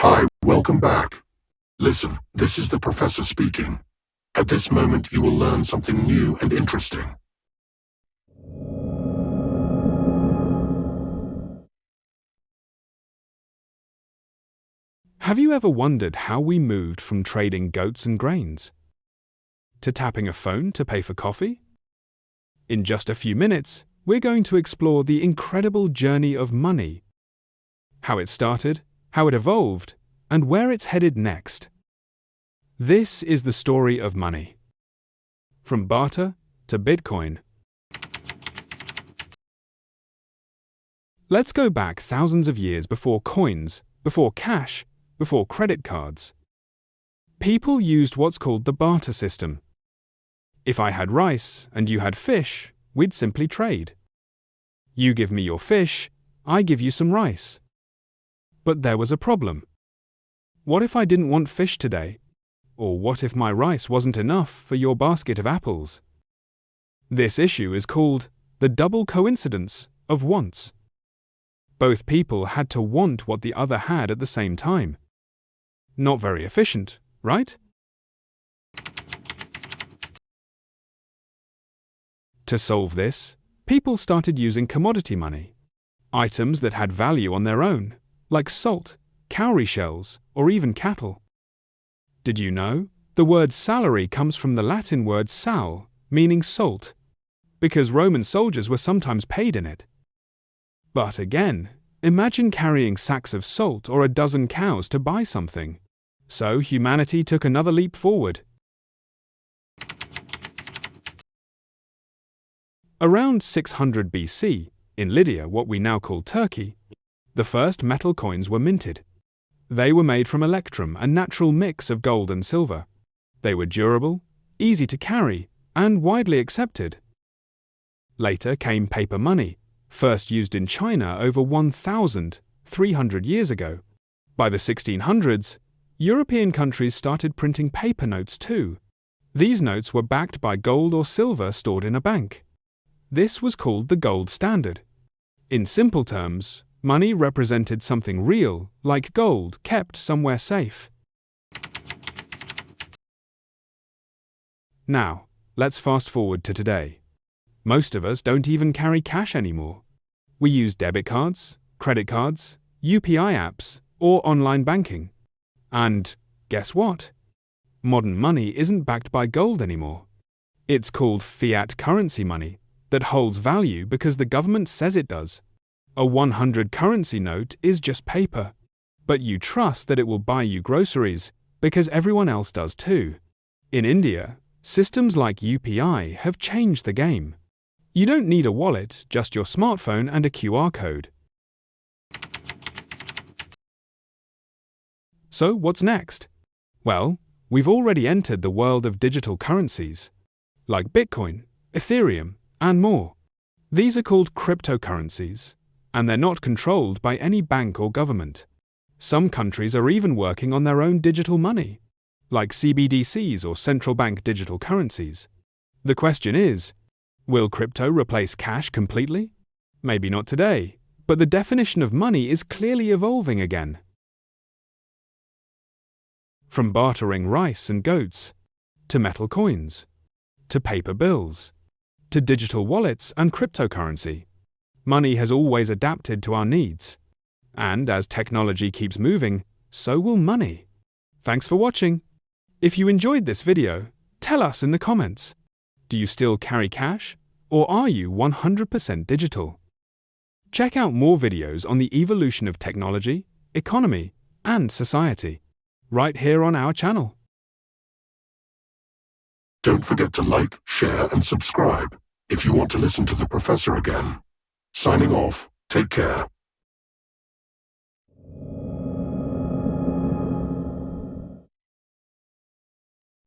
Hi, welcome back. Listen, this is the professor speaking. At this moment, you will learn something new and interesting. Have you ever wondered how we moved from trading goats and grains to tapping a phone to pay for coffee? In just a few minutes, we're going to explore the incredible journey of money, how it started, how it evolved, and where it's headed next. This is the story of money. From barter to Bitcoin. Let's go back thousands of years before coins, before cash, before credit cards. People used what's called the barter system. If I had rice and you had fish, we'd simply trade. You give me your fish, I give you some rice. But there was a problem. What if I didn't want fish today? Or what if my rice wasn't enough for your basket of apples? This issue is called the double coincidence of wants. Both people had to want what the other had at the same time. Not very efficient, right? To solve this, people started using commodity money, items that had value on their own, like salt, cowrie shells, or even cattle. Did you know? The word salary comes from the Latin word sal, meaning salt, because Roman soldiers were sometimes paid in it. But again, imagine carrying sacks of salt or a dozen cows to buy something. So humanity took another leap forward. Around 600 BC, in Lydia, what we now call Turkey, the first metal coins were minted. They were made from electrum, a natural mix of gold and silver. They were durable, easy to carry, and widely accepted. Later came paper money, first used in China over 1,300 years ago. By the 1600s, European countries started printing paper notes too. These notes were backed by gold or silver stored in a bank. This was called the gold standard. In simple terms, money represented something real, like gold, kept somewhere safe. Now, let's fast forward to today. Most of us don't even carry cash anymore. We use debit cards, credit cards, UPI apps, or online banking. And guess what? Modern money isn't backed by gold anymore. It's called fiat currency money that holds value because the government says it does. A 100 currency note is just paper, but you trust that it will buy you groceries because everyone else does too. In India, systems like UPI have changed the game. You don't need a wallet, just your smartphone and a QR code. So what's next? Well, we've already entered the world of digital currencies, like Bitcoin, Ethereum, and more. These are called cryptocurrencies, and they're not controlled by any bank or government. Some countries are even working on their own digital money, like CBDCs or central bank digital currencies. The question is, will crypto replace cash completely? Maybe not today, but the definition of money is clearly evolving again. From bartering rice and goats, to metal coins, to paper bills, to digital wallets and cryptocurrency, money has always adapted to our needs. And as technology keeps moving, so will money. Thanks for watching. If you enjoyed this video, tell us in the comments. Do you still carry cash? Or are you 100% digital? Check out more videos on the evolution of technology, economy, and society, right here on our channel. Don't forget to like, share, and subscribe if you want to listen to the professor again. Signing off. Take care.